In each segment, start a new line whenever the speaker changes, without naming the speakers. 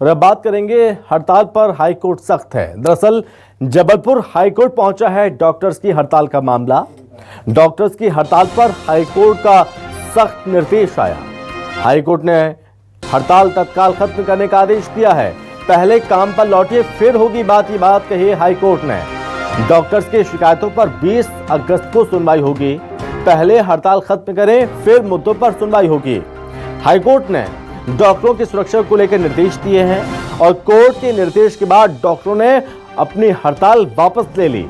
और अब बात करेंगे हड़ताल पर हाईकोर्ट सख्त है। दरअसल जबलपुर हाईकोर्ट पहुंचा है डॉक्टर्स की हड़ताल का मामला। डॉक्टर्स की हड़ताल पर हाईकोर्ट का सख्त निर्देश आया। हाईकोर्ट ने हड़ताल तत्काल खत्म करने का आदेश दिया है। पहले काम पर लौटिए फिर होगी बात, ये बात कही हाईकोर्ट ने। डॉक्टर्स की शिकायतों पर 20 अगस्त को सुनवाई होगी। पहले हड़ताल खत्म करें फिर मुद्दों पर सुनवाई होगी। हाईकोर्ट ने डॉक्टरों की सुरक्षा को लेकर निर्देश दिए हैं और कोर्ट के निर्देश के बाद डॉक्टरों ने अपनी हड़ताल वापस ले ली।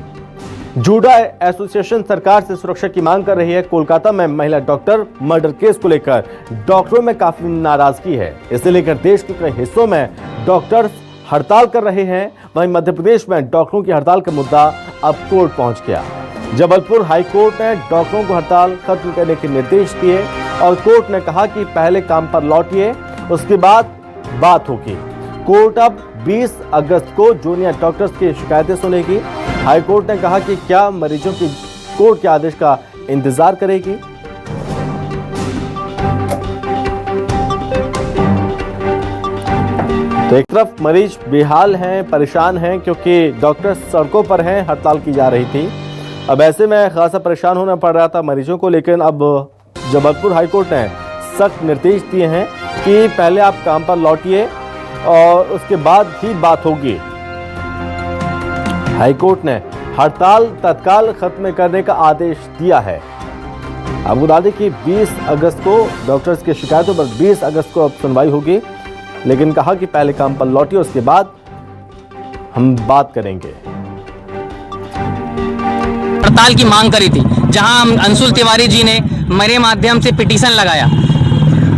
जूडा एसोसिएशन सरकार से सुरक्षा की मांग कर रही है। कोलकाता में महिला डॉक्टर मर्डर केस को लेकर डॉक्टरों में काफी नाराजगी है। इसे लेकर देश के कई हिस्सों में डॉक्टर हड़ताल कर रहे हैं। वहीं मध्य प्रदेश में डॉक्टरों की हड़ताल का मुद्दा अब कोर्ट पहुंच गया। जबलपुर हाईकोर्ट ने डॉक्टरों को हड़ताल खत्म करने के निर्देश दिए और कोर्ट ने कहा कि पहले काम पर लौटिए, उसके बाद बात होगी। कोर्ट अब 20 अगस्त को जूनियर डॉक्टर्स की शिकायतें सुनेगी। हाईकोर्ट ने कहा कि क्या मरीजों की कोर्ट के आदेश का इंतजार करेगी। तो एक तरफ मरीज बेहाल हैं, परेशान हैं क्योंकि डॉक्टर सड़कों पर हैं, हड़ताल की जा रही थी। अब ऐसे में खासा परेशान होना पड़ रहा था मरीजों को, लेकिन अब जबलपुर हाईकोर्ट ने सख्त निर्देश दिए हैं कि पहले आप काम पर लौटिए और उसके बाद ही बात होगी। हाईकोर्ट ने हड़ताल तत्काल खत्म करने का आदेश दिया है। आपको बता दें कि 20 अगस्त को डॉक्टर्स की शिकायतों पर 20 अगस्त को अब सुनवाई होगी, लेकिन कहा कि पहले काम पर लौटिए, उसके बाद हम बात करेंगे।
हड़ताल की मांग करी थी, जहां अंशुल तिवारी जी ने मेरे माध्यम से पिटीशन लगाया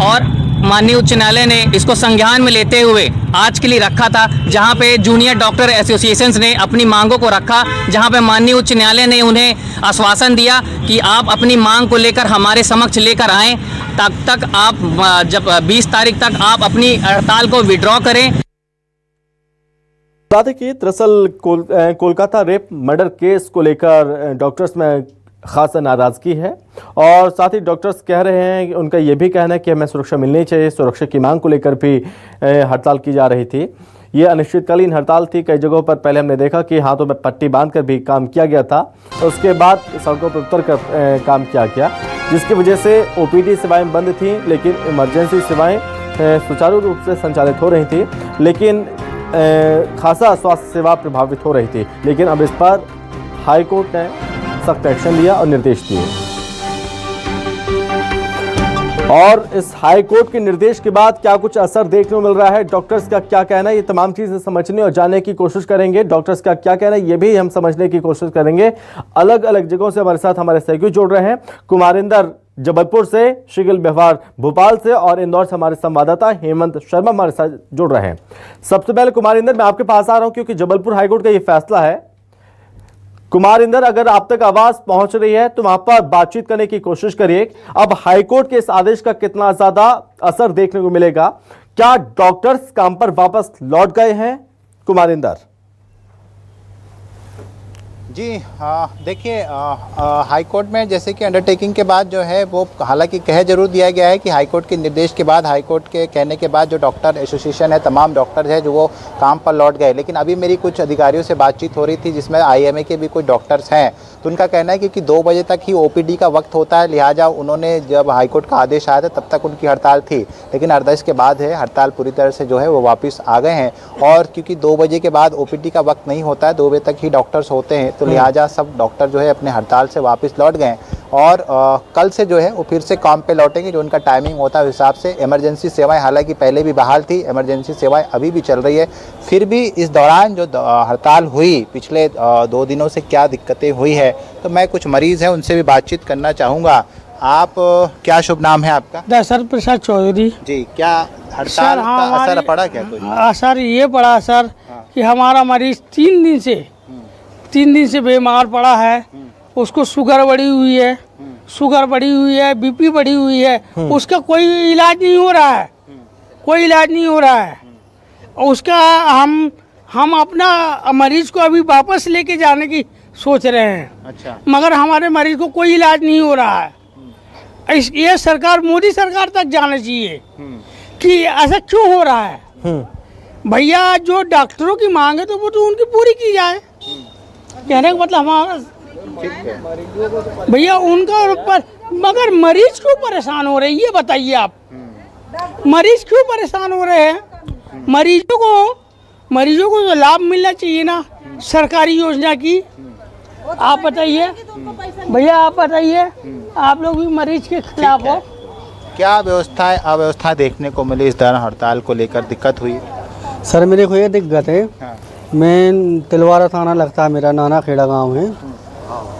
और माननीय उच्च न्यायालय ने इसको संज्ञान में लेते हुए आज के लिए रखा था, जहां पे जूनियर डॉक्टर एसोसिएशंस ने अपनी मांगों को रखा, जहां पे माननीय उच्च न्यायालय ने उन्हें आश्वासन दिया कि आप अपनी मांग को लेकर हमारे समक्ष लेकर आएं, तब तक आप जब 20 तारीख तक आप अपनी हड़ताल को विड्रॉ करें।
बता दें कि दरअसल कोलकाता रेप मर्डर केस को लेकर डॉक्टर्स में खासा नाराजगी है और साथ ही डॉक्टर्स कह रहे हैं कि उनका यह भी कहना है कि हमें सुरक्षा मिलनी चाहिए। सुरक्षा की मांग को लेकर भी हड़ताल की जा रही थी। ये अनिश्चितकालीन हड़ताल थी। कई जगहों पर पहले हमने देखा कि हाथों में पट्टी बांधकर भी काम किया गया था, उसके बाद सड़कों पर उतर कर काम किया गया, जिसकी वजह से ओपीडी सेवाएं बंद थीं, लेकिन इमरजेंसी सेवाएं सुचारू रूप से संचालित हो रही थी, लेकिन खासा स्वास्थ्य सेवा प्रभावित हो रही थी। लेकिन अब इस पर हाईकोर्ट ने सख्त एक्शन लिया और निर्देश दिए। और इस हाईकोर्ट के निर्देश के बाद क्या कुछ असर देखने को मिल रहा है, डॉक्टर्स का क्या कहना है, ये तमाम चीजें समझने और जानने की कोशिश करेंगे। डॉक्टर्स का क्या कहना है ये भी हम समझने की कोशिश करेंगे। अलग अलग जगहों से हमारे साथ हमारे सहयोगी जुड़ रहे हैं। कुमारिंदर जबलपुर से, शिगिल व्यवहार भोपाल से और इंदौर से हमारे संवाददाता हेमंत शर्मा हमारे साथ जुड़ रहे हैं। सबसे पहले कुमारिंदर, मैं आपके पास आ रहा हूं क्योंकि जबलपुर हाईकोर्ट का ये फैसला है। कुमारिंदर, अगर आप तक आवाज पहुंच रही है तो वहां पर बातचीत करने की कोशिश करिए। अब हाईकोर्ट के इस आदेश का कितना ज्यादा असर देखने को मिलेगा? क्या डॉक्टर्स काम पर वापस लौट गए हैं? कुमारिंदर
जी देखिए, हाईकोर्ट में जैसे कि अंडरटेकिंग के बाद जो है वो हालांकि कह जरूर दिया गया है कि हाईकोर्ट के निर्देश के बाद, हाईकोर्ट के कहने के बाद जो डॉक्टर एसोसिएशन है, तमाम डॉक्टर है जो वो काम पर लौट गए। लेकिन अभी मेरी कुछ अधिकारियों से बातचीत हो रही थी जिसमें आईएमए के भी कुछ डॉक्टर्स हैं, तो उनका कहना है कि 2 बजे तक ही ओपीडी का वक्त होता है, लिहाजा उन्होंने जब हाईकोर्ट का आदेश आया था तब तक उनकी हड़ताल थी, लेकिन आदेश के बाद है हड़ताल पूरी तरह से जो है वो वापस आ गए हैं। और क्योंकि 2 बजे के बाद ओपीडी का वक्त नहीं होता है, 2 बजे तक ही डॉक्टर्स होते हैं, तो लिहाजा सब डॉक्टर जो है अपने हड़ताल से वापस लौट गए और कल से जो है वो फिर से काम पे लौटेंगे। जो उनका टाइमिंग होता है उस हिसाब से इमरजेंसी सेवाएं हालांकि पहले भी बहाल थी, इमरजेंसी सेवाएं अभी भी चल रही है। फिर भी इस दौरान जो हड़ताल हुई पिछले 2 दिनों से क्या दिक्कतें हुई है, तो मैं कुछ मरीज हैं उनसे भी बातचीत करना चाहूँगा। आप क्या शुभ नाम है आपका?
दशरथ प्रसाद चौधरी
जी। क्या हड़ताल का असर पड़ा? क्या कुछ
असर ये पड़ा सर कि हमारा मरीज 3 दिन से बीमार पड़ा है। उसको शुगर बढ़ी हुई है, बीपी बढ़ी हुई है, उसका कोई इलाज नहीं हो रहा है, उसका हम अपना मरीज को अभी वापस लेके जाने की सोच रहे हैं।
अच्छा।
मगर हमारे मरीज को कोई इलाज नहीं हो रहा है। ये सरकार, मोदी सरकार तक जाना चाहिए कि ऐसा क्यों हो रहा है। भैया जो डॉक्टरों की मांग है तो वो तो उनकी पूरी की जाए। कहने का मतलब हमारा
ठीक है।
भैया उनका ऊपर, मगर मरीज क्यों परेशान हो रहे हैं ये बताइए आप। मरीज क्यों परेशान हो रहे हैं? मरीजों को तो लाभ मिलना चाहिए ना सरकारी योजना की। आप बताइए भैया, आप बताइए, आप लोग भी मरीज के खिलाफ हो।
क्या अव्यवस्था देखने को मिली इस दौरान हड़ताल को लेकर? दिक्कत हुई?
सर मेरे को ये दिक्कत है,
हाँ।
मैं तिलवारा थाना लगता है, मेरा नाना खेड़ा गांव है।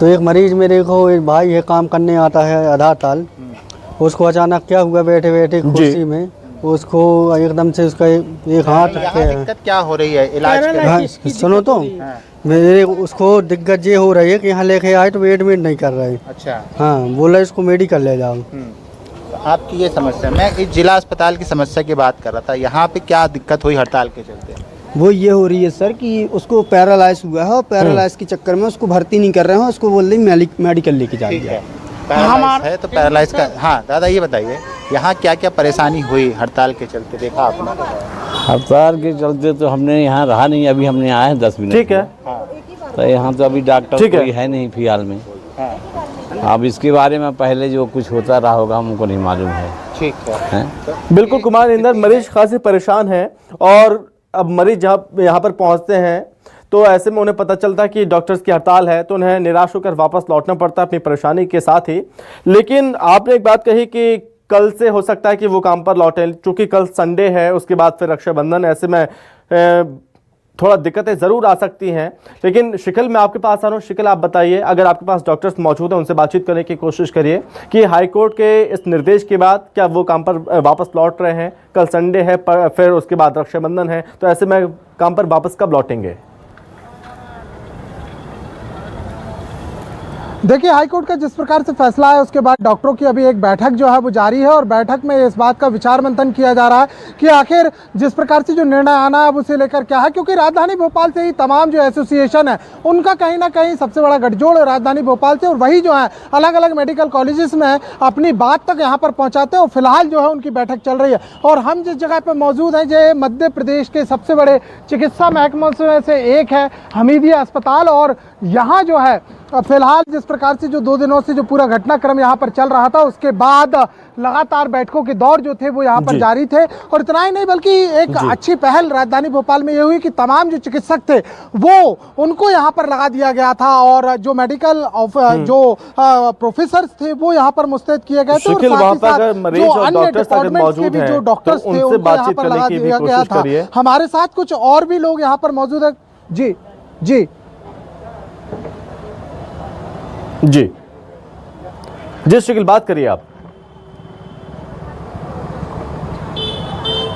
तो एक मरीज मेरे को, एक भाई है काम करने आता है आधा ताल, उसको अचानक क्या हुआ बैठे बैठे कुर्सी में, उसको एकदम से उसका एक हाथ
यहाँ दिक्कत क्या हो रही है? इलाज
हाँ, सुनो तो मेरे उसको दिक्कत ये हो रही है कि यहाँ लेके आए तो एडमिट नहीं कर रहे।
अच्छा।
हाँ, बोला इसको मेडिकल ले जाओ।
तो आपकी ये समस्या, मैं इस जिला अस्पताल की समस्या की बात कर रहा था, यहाँ पे क्या दिक्कत हुई हड़ताल के चलते?
वो ये हो रही है सर कि उसको पैरालाइज हुआ है और पैरालाइज के चक्कर में उसको भर्ती नहीं कर रहे हैं, उसको बोल रही मेडिकल लेके जा दिया।
पैरालाइज है तो पैरालाइज का, हाँ दादा ये बताइए यहाँ क्या क्या परेशानी हुई हड़ताल के चलते? देखा आपने?
हड़ताल के चलते तो हमने यहाँ रहा नहीं, अभी हमने आए हैं 10 मिनट।
ठीक है।
तो यहाँ तो अभी डॉक्टर
ठीक है।
कोई है नहीं फिलहाल में। अब इसके बारे में पहले जो कुछ होता रहा होगा हमको नहीं मालूम है।
ठीक है।
बिल्कुल कुमार इंदर, मरीज खासी परेशान हैं और अब मरीज जब यहाँ पर पहुँचते हैं तो ऐसे में उन्हें पता चलता है कि डॉक्टर्स की हड़ताल है, तो उन्हें निराश होकर वापस लौटना पड़ता है अपनी परेशानी के साथ ही। लेकिन आपने एक बात कही कि कल से हो सकता है कि वो काम पर लौटें, चूंकि कल संडे है, उसके बाद फिर रक्षाबंधन, ऐसे में थोड़ा दिक्कतें ज़रूर आ सकती हैं। लेकिन शिकल मैं आपके पास आ रहा हूँ। शिकल आप बताइए, अगर आपके पास डॉक्टर्स मौजूद हैं उनसे बातचीत करने की कोशिश करिए कि हाईकोर्ट के इस निर्देश के बाद क्या वो काम पर वापस लौट रहे हैं? कल संडे है, फिर उसके बाद रक्षाबंधन है, तो ऐसे में काम पर वापस कब लौटेंगे?
देखिए हाईकोर्ट का जिस प्रकार से फैसला है उसके बाद डॉक्टरों की अभी एक बैठक जो है वो जारी है और बैठक में इस बात का विचार मंथन किया जा रहा है कि आखिर जिस प्रकार से जो निर्णय आना है उसे लेकर क्या है, क्योंकि राजधानी भोपाल से ही तमाम जो एसोसिएशन है उनका कहीं ना कहीं सबसे बड़ा गठजोड़ राजधानी भोपाल से, और वही जो है अलग अलग मेडिकल कॉलेजेस में अपनी बात तक यहाँ पर पहुँचाते हैं और फिलहाल जो है उनकी बैठक चल रही है। और हम जिस जगह पर मौजूद हैं जो मध्य प्रदेश के सबसे बड़े चिकित्सा महकमों में से एक है हमीदिया अस्पताल, और यहाँ जो है फिलहाल जिस प्रकार से जो 2 दिनों से जो पूरा घटनाक्रम यहाँ पर चल रहा था उसके बाद लगातार बैठकों के दौर जो थे वो यहाँ पर जारी थे। और इतना ही नहीं बल्कि एक अच्छी पहल राजधानी भोपाल में ये हुई कि तमाम जो चिकित्सक थे वो उनको यहाँ पर लगा दिया गया था और जो मेडिकल जो प्रोफेसर थे वो यहाँ पर मुस्तैद किए गए थे, और साथ ही साथ जो अन्य डिपार्टमेंट्स के भी जो डॉक्टर्स थे उनको यहाँ पर लगा दिया गया था। हमारे साथ कुछ और भी लोग यहाँ पर मौजूद है। जी जी
जी जी शिकल बात करिए आप।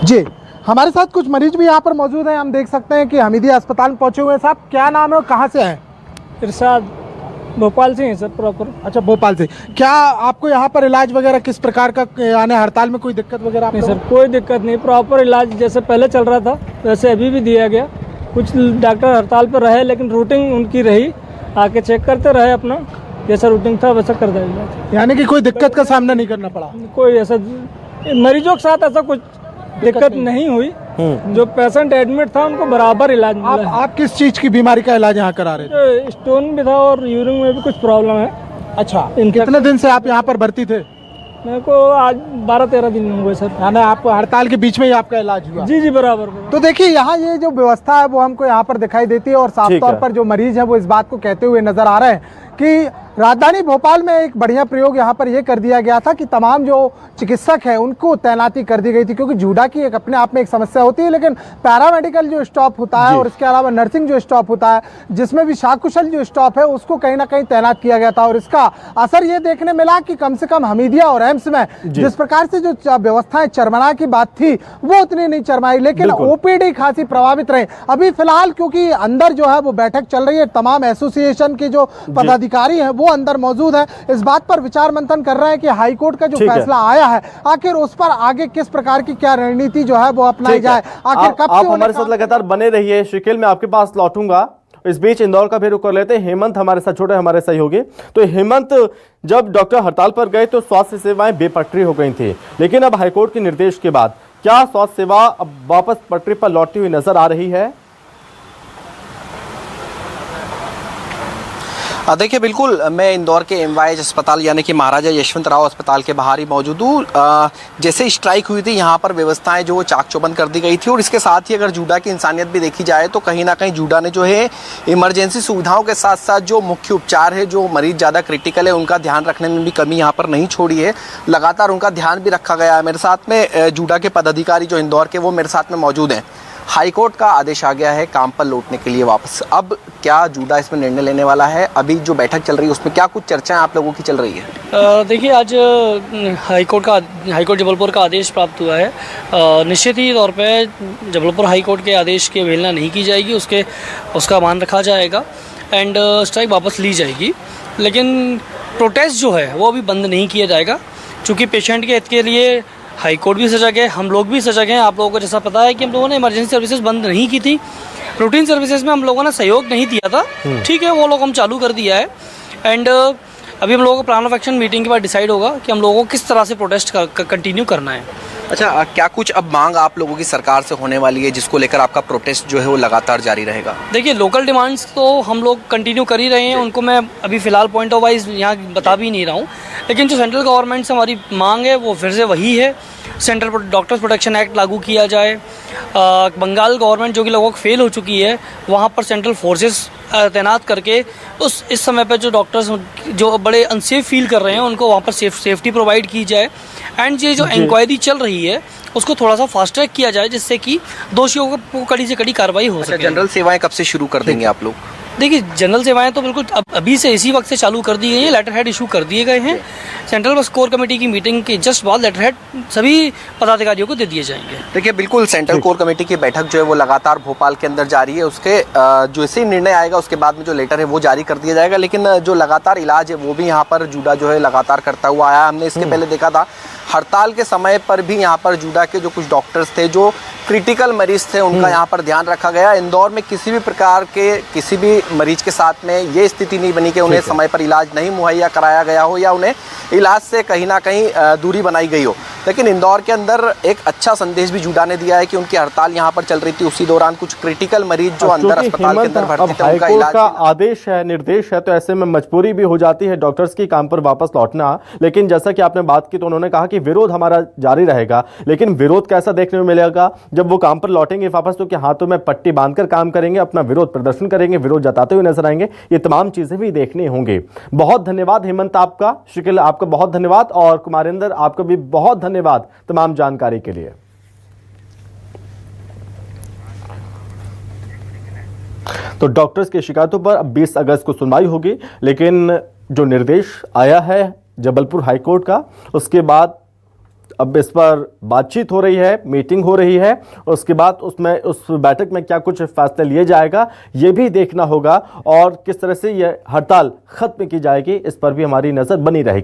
जी हमारे साथ कुछ मरीज भी यहाँ पर मौजूद हैं, हम देख सकते हैं कि हमीदिया अस्पताल में पहुंचे हुए हैं। साहब क्या नाम है और कहाँ से हैं?
इरशाद, भोपाल से हैं सर प्रॉपर।
अच्छा भोपाल से। क्या आपको यहाँ पर इलाज वगैरह किस प्रकार का यानी हड़ताल में कोई दिक्कत वगैरह?
नहीं सर कोई दिक्कत नहीं, प्रॉपर इलाज जैसे पहले चल रहा था वैसे अभी भी दिया गया। कुछ डॉक्टर हड़ताल पर रहे लेकिन रूटीन उनकी रही, आके चेक करते रहे, अपना जैसा रूटीन था वैसा कर दिया इलाज।
यानी कि कोई दिक्कत का सामना नहीं करना पड़ा?
कोई ऐसा मरीजों के साथ ऐसा कुछ दिक्कत नहीं हुई। जो पेशेंट एडमिट था उनको बराबर इलाज मिला।
आप किस चीज की बीमारी का इलाज यहाँ करा रहे थे?
स्टोन भी था और यूरिन में भी कुछ प्रॉब्लम है।
अच्छा, कितने दिन से आप यहाँ पर भर्ती थे?
मेरे को आज 12-13 दिन हुए सर।
यानी आपको हड़ताल के बीच में ही आपका इलाज हुआ?
जी जी बराबर।
तो देखिए यहाँ ये जो व्यवस्था है वो हमको यहाँ पर दिखाई देती है और साफ तौर पर जो मरीज है वो इस बात को कहते हुए नजर आ रहे हैं कि राजधानी भोपाल में एक बढ़िया प्रयोग यहाँ पर ये कर दिया गया था कि तमाम जो चिकित्सक हैं उनको तैनाती कर दी गई थी, क्योंकि जूडा की एक अपने आप में एक समस्या होती है, लेकिन पैरामेडिकल जो स्टाफ होता है और इसके अलावा नर्सिंग जो स्टाफ होता है जिसमें भी शाकुशल जो स्टाफ है उसको कहीं ना कहीं तैनात किया गया था। और इसका असर ये देखने मिला कि कम से कम हमीदिया और एम्स में जिस प्रकार से जो व्यवस्थाएं चरमरा की बात थी वो उतनी नहीं चरमाई, लेकिन ओपीडी खासी प्रभावित रहे। अभी फिलहाल क्योंकि अंदर जो है वो बैठक चल रही है, तमाम एसोसिएशन के जो पदाधिकारी हैं वो अंदर मौजूद है, इस बात पर विचार मंथन कर रहे हैं कि हाईकोर्ट का जो फैसला आया है आखिर उस पर आगे किस प्रकार की क्या रणनीति जो है वो अपनाई जाए। आखिर कब
आप हमारे साथ लगातार बने रहिए। शिकिल मैं आपके पास लौटूंगा, इस बीच इंदौर का भी रुख कर लेते हैं। हेमंत हमारे साथ छोटे हमारे सहयोगी। तो हेमंत, जब डॉक्टर हड़ताल पर गए तो स्वास्थ्य सेवाएं बेपटरी हो गई थी, लेकिन अब हाईकोर्ट के निर्देश के बाद क्या स्वास्थ्य सेवा अब वापस पटरी पर लौटती हुई नजर आ रही है?
देखिए बिल्कुल, मैं इंदौर के MYH अस्पताल यानी कि महाराजा यशवंतराव अस्पताल के बाहर ही मौजूद हूँ। जैसे स्ट्राइक हुई थी यहाँ पर व्यवस्थाएं जो चाक चौबंद कर दी गई थी, और इसके साथ ही अगर जूडा की इंसानियत भी देखी जाए तो कहीं ना कहीं जूडा ने जो है इमरजेंसी सुविधाओं के साथ साथ जो मुख्य उपचार है, जो मरीज ज़्यादा क्रिटिकल है, उनका ध्यान रखने में भी कमी यहाँ पर नहीं छोड़ी है। लगातार उनका ध्यान भी रखा गया है। मेरे साथ में जूडा के पदाधिकारी जो इंदौर के, वो मेरे साथ में मौजूद हैं। हाईकोर्ट का आदेश आ गया है काम पर लौटने के लिए वापस। अब क्या जूडा इसमें निर्णय लेने वाला है? अभी जो बैठक चल रही है उसमें क्या कुछ चर्चाएं आप लोगों की चल रही है?
देखिए, आज हाईकोर्ट जबलपुर का आदेश प्राप्त हुआ है। निश्चित ही तौर पे जबलपुर हाईकोर्ट के आदेश की अवहेलना नहीं की जाएगी, उसका मान रखा जाएगा एंड स्ट्राइक वापस ली जाएगी। लेकिन प्रोटेस्ट जो है वो अभी बंद नहीं किया जाएगा, क्योंकि पेशेंट के हित के लिए हाई कोर्ट भी सजग है, हम लोग भी सजग हैं। आप लोगों को जैसा पता है कि हम लोगों ने इमरजेंसी सर्विसेज बंद नहीं की थी, रूटीन सर्विसेज में हम लोगों ने सहयोग नहीं दिया था, ठीक है, वो लोग हम चालू कर दिया है। एंड अभी हम लोगों को प्लान ऑफ एक्शन मीटिंग के बाद डिसाइड होगा कि हम लोगों को किस तरह से प्रोटेस्ट कंटिन्यू करना है।
अच्छा, क्या कुछ अब मांग आप लोगों की सरकार से होने वाली है जिसको लेकर आपका प्रोटेस्ट जो है वो लगातार जारी रहेगा?
देखिए, लोकल डिमांड्स तो हम लोग कंटिन्यू कर ही रहे हैं, उनको मैं अभी फ़िलहाल पॉइंट ऑफ वाइज यहाँ बता भी नहीं रहा हूँ। लेकिन जो सेंट्रल गवर्नमेंट से हमारी मांग है वो फिर से वही है, सेंट्रल डॉक्टर्स प्रोटेक्शन एक्ट लागू किया जाए। बंगाल गवर्नमेंट जो कि लगभग फेल हो चुकी है, वहाँ पर सेंट्रल फोर्सेस तैनात करके इस समय पर जो डॉक्टर्स जो बड़े अनसेफ फील कर रहे हैं उनको वहाँ पर सेफ्टी प्रोवाइड की जाए। एंड ये जो इंक्वायरी चल रही है उसको थोड़ा सा फास्ट ट्रैक किया जाए, जिससे कि दोषियों को कड़ी से कड़ी कार्रवाई हो सके।
जनरल सेवाएं कब से शुरू कर देंगे आप लोग?
देखिए, जनरल सेवाएं तो बिल्कुल अभी से इसी वक्त से चालू कर दी गई हैं। लेटर हेड इशू कर दिए गए हैं। सेंट्रल बस कोर कमेटी की मीटिंग के जस्ट बाद लेटर हेड सभी पदाधिकारियों को दे दिए जाएंगे।
देखिए, बिल्कुल सेंट्रल कोर कमेटी की बैठक जो है वो लगातार भोपाल के अंदर जारी है। उसके जो ऐसे निर्णय आएगा उसके बाद में जो लेटर है वो जारी कर दिया जाएगा। लेकिन जो लगातार इलाज है वो भी यहाँ पर जूडा जो है लगातार करता हुआ आया। हमने इसके पहले देखा था हड़ताल के समय पर भी यहाँ पर जूडा के जो कुछ डॉक्टर्स थे, जो क्रिटिकल मरीज थे, उनका यहाँ पर ध्यान रखा गया। इंदौर में किसी भी प्रकार के किसी भी मरीज के साथ में ये स्थिति नहीं बनी कि उन्हें समय पर इलाज नहीं मुहैया कराया गया हो या उन्हें इलाज से कहीं ना कहीं दूरी बनाई गई हो। लेकिन इंदौर के अंदर एक अच्छा संदेश भी जूडा ने दिया है कि उनकी हड़ताल यहाँ पर चल रही थी, उसी दौरान कुछ क्रिटिकल मरीज जो अंदर अस्पताल के अंदर भर्ती थे उनका इलाज
का आदेश है, निर्देश है, तो ऐसे में मजबूरी भी हो जाती है डॉक्टर्स की काम पर वापस लौटना। लेकिन जैसा कि आपने बात की तो उन्होंने कहा कि विरोध हमारा जारी रहेगा। लेकिन विरोध कैसा देखने में मिलेगा जब वो काम पर लौटेंगे वापस? तो कि हाथों में पट्टी बांधकर काम करेंगे, अपना विरोध प्रदर्शन करेंगे, विरोध जताते हुए नजर आएंगे? ये तमाम चीजें भी देखनी होंगी। बहुत धन्यवाद हेमंत आपका, शिकिल आपका बहुत धन्यवाद, और कुमारेंद्र आपको भी बहुत धन्यवाद तमाम जानकारी के लिए। तो डॉक्टर्स की शिकायतों पर अब 20 अगस्त को सुनवाई होगी। लेकिन जो निर्देश आया है जबलपुर हाईकोर्ट का, उसके बाद अब इस पर बातचीत हो रही है, मीटिंग हो रही है। उसके बाद उस बैठक में क्या कुछ फैसले लिए जाएगा ये भी देखना होगा, और किस तरह से यह हड़ताल खत्म की जाएगी इस पर भी हमारी नजर बनी रहेगी।